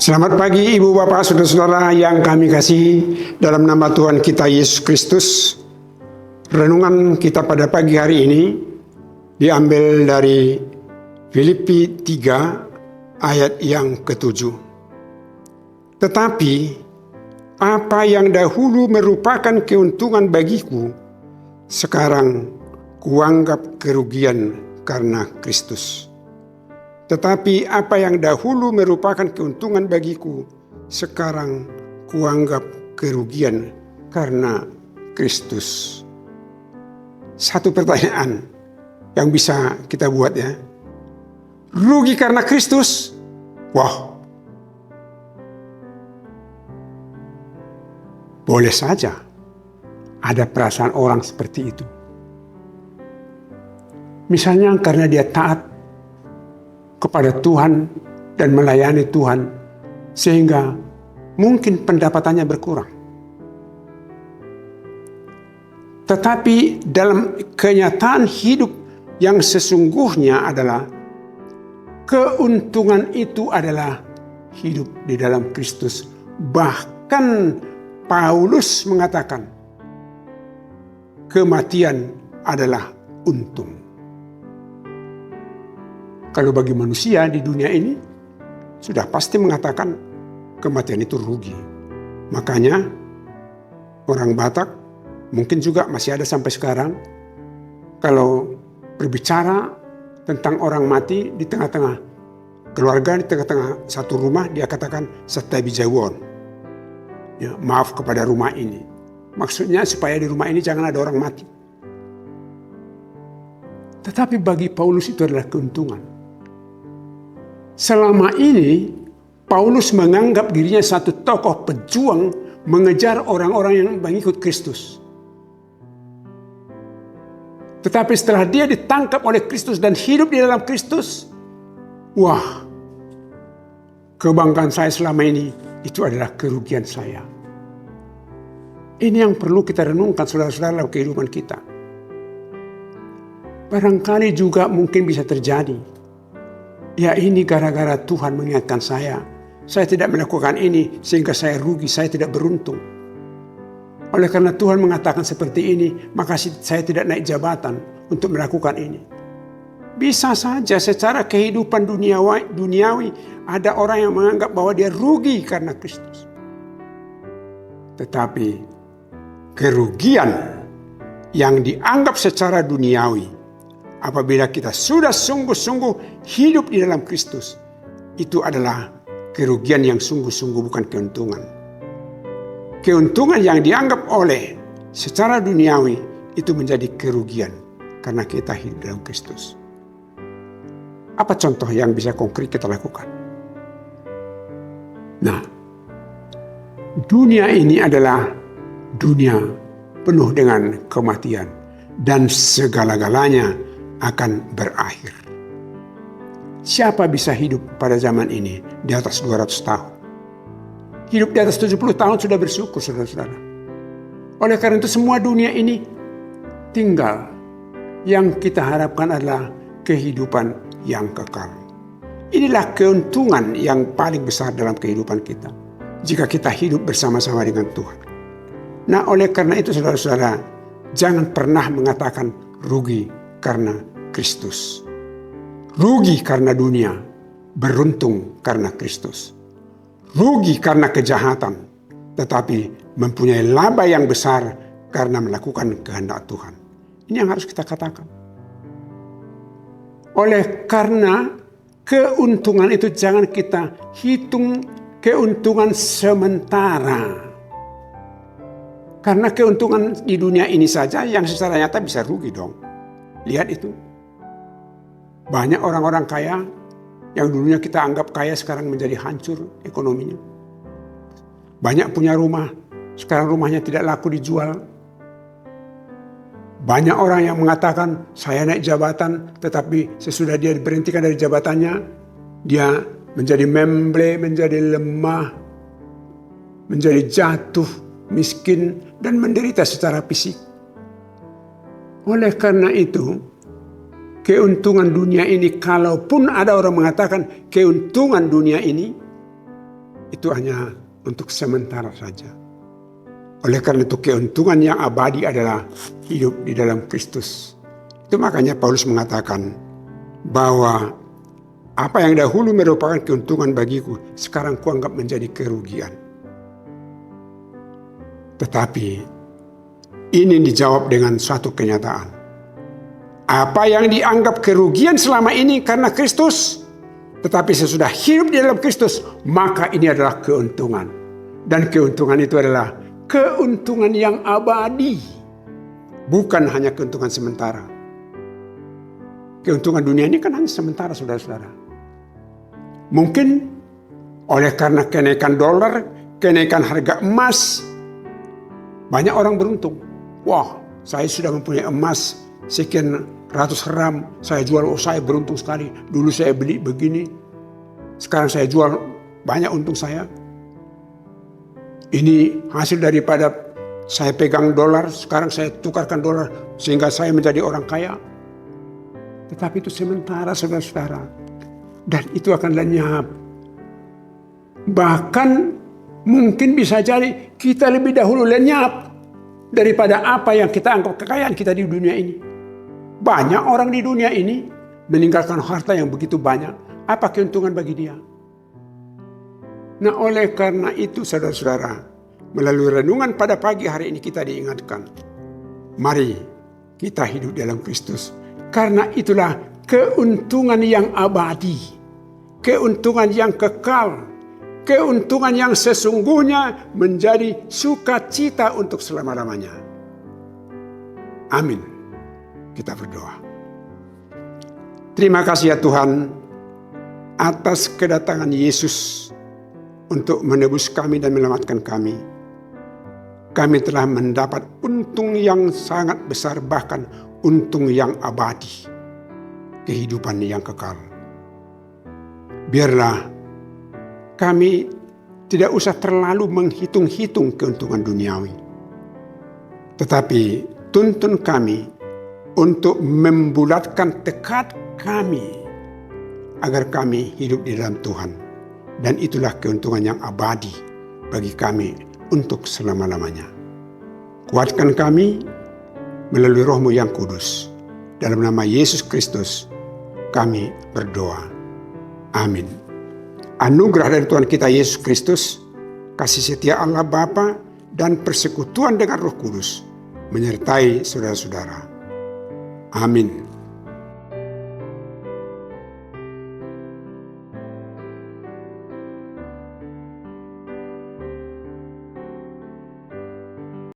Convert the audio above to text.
Selamat pagi Ibu Bapak Saudara-saudara yang kami kasih dalam nama Tuhan kita Yesus Kristus. Renungan kita pada pagi hari ini diambil dari Filipi 3 ayat yang ke-7. Tetapi apa yang dahulu merupakan keuntungan bagiku, sekarang kuanggap kerugian karena Kristus. Tetapi apa yang dahulu merupakan keuntungan bagiku, sekarang kuanggap kerugian karena Kristus. Satu pertanyaan yang bisa kita buat ya. Rugi karena Kristus? Wah. Boleh saja ada perasaan orang seperti itu. Misalnya karena dia taat kepada Tuhan dan melayani Tuhan, sehingga mungkin pendapatannya berkurang. Tetapi dalam kenyataan hidup yang sesungguhnya adalah keuntungan itu adalah hidup di dalam Kristus. Bahkan Paulus mengatakan kematian adalah untung. Kalau bagi manusia di dunia ini sudah pasti mengatakan kematian itu rugi. Makanya orang Batak mungkin juga masih ada sampai sekarang, kalau berbicara tentang orang mati di tengah-tengah keluarga, di tengah-tengah satu rumah, dia katakan satabi jawon. Ya, maaf kepada rumah ini. Maksudnya supaya di rumah ini jangan ada orang mati. Tetapi bagi Paulus itu adalah keuntungan. Selama ini Paulus menganggap dirinya satu tokoh pejuang mengejar orang-orang yang mengikut Kristus. Tetapi setelah dia ditangkap oleh Kristus dan hidup di dalam Kristus, wah, kebanggaan saya selama ini itu adalah kerugian saya. Ini yang perlu kita renungkan saudara-saudara dalam kehidupan kita. Barangkali juga mungkin bisa terjadi. Ya, ini gara-gara Tuhan mengingatkan saya tidak melakukan ini sehingga saya rugi, saya tidak beruntung. Oleh karena Tuhan mengatakan seperti ini, maka saya tidak naik jabatan untuk melakukan ini. Bisa saja secara kehidupan duniawi ada orang yang menganggap bahwa dia rugi karena Kristus. Tetapi kerugian yang dianggap secara duniawi, apabila kita sudah sungguh-sungguh hidup di dalam Kristus, itu adalah kerugian yang sungguh-sungguh, bukan keuntungan. Keuntungan yang dianggap oleh secara duniawi itu menjadi kerugian karena kita hidup dalam Kristus. Apa contoh yang bisa konkret kita lakukan? Nah, dunia ini adalah dunia penuh dengan kematian dan segala-galanya akan berakhir. Siapa bisa hidup pada zaman ini di atas 200 tahun? Hidup di atas 70 tahun sudah bersyukur, saudara-saudara. Oleh karena itu semua dunia ini tinggal. Yang kita harapkan adalah kehidupan yang kekal. Inilah keuntungan yang paling besar dalam kehidupan kita, jika kita hidup bersama-sama dengan Tuhan. Nah, oleh karena itu saudara-saudara, jangan pernah mengatakan rugi karena Kristus. Rugi karena dunia, beruntung karena Kristus. Rugi karena kejahatan, tetapi mempunyai laba yang besar karena melakukan kehendak Tuhan. Ini yang harus kita katakan. Oleh karena keuntungan itu jangan kita hitung keuntungan sementara. Karena keuntungan di dunia ini saja yang secara nyata bisa rugi dong. Lihat itu. Banyak orang-orang kaya yang dulunya kita anggap kaya sekarang menjadi hancur ekonominya. Banyak punya rumah, sekarang rumahnya tidak laku dijual. Banyak orang yang mengatakan saya naik jabatan, tetapi sesudah dia diberhentikan dari jabatannya, dia menjadi memble, menjadi lemah, menjadi jatuh, miskin, dan menderita secara fisik. Oleh karena itu, keuntungan dunia ini, kalaupun ada orang mengatakan keuntungan dunia ini, itu hanya untuk sementara saja. Oleh karena itu keuntungan yang abadi adalah hidup di dalam Kristus. Itu makanya Paulus mengatakan bahwa apa yang dahulu merupakan keuntungan bagiku, sekarang kuanggap menjadi kerugian. Tetapi ini dijawab dengan suatu kenyataan. Apa yang dianggap kerugian selama ini karena Kristus, tetapi sesudah hidup di dalam Kristus, maka ini adalah keuntungan. Dan keuntungan itu adalah keuntungan yang abadi. Bukan hanya keuntungan sementara. Keuntungan dunia ini kan hanya sementara, saudara-saudara. Mungkin oleh karena kenaikan dolar, kenaikan harga emas, banyak orang beruntung. Wah, saya sudah mempunyai emas sekian ratus gram, saya jual, saya beruntung sekali. Dulu saya beli begini, sekarang saya jual, banyak untung saya. Ini hasil daripada saya pegang dolar, sekarang saya tukarkan dolar sehingga saya menjadi orang kaya. Tetapi itu sementara, saudara-saudara. Dan itu akan lenyap. Bahkan mungkin bisa jadi kita lebih dahulu lenyap daripada apa yang kita anggap kekayaan kita di dunia ini. Banyak orang di dunia ini meninggalkan harta yang begitu banyak. Apa keuntungan bagi dia? Nah, oleh karena itu saudara-saudara, melalui renungan pada pagi hari ini kita diingatkan. Mari kita hidup dalam Kristus. Karena itulah keuntungan yang abadi. Keuntungan yang kekal. Keuntungan yang sesungguhnya menjadi sukacita untuk selama-lamanya. Amin. Kita berdoa. Terima kasih ya Tuhan atas kedatangan Yesus untuk menebus kami dan menyelamatkan kami. Kami telah mendapat untung yang sangat besar, bahkan untung yang abadi, kehidupan yang kekal. Biarlah kami tidak usah terlalu menghitung-hitung keuntungan duniawi, tetapi tuntun kami untuk membulatkan tekad kami agar kami hidup di dalam Tuhan. Dan itulah keuntungan yang abadi bagi kami untuk selama-lamanya. Kuatkan kami melalui Roh-Mu yang kudus. Dalam nama Yesus Kristus kami berdoa. Amin. Anugerah dari Tuhan kita Yesus Kristus, kasih setia Allah Bapa, dan persekutuan dengan Roh Kudus menyertai saudara-saudara. Amin.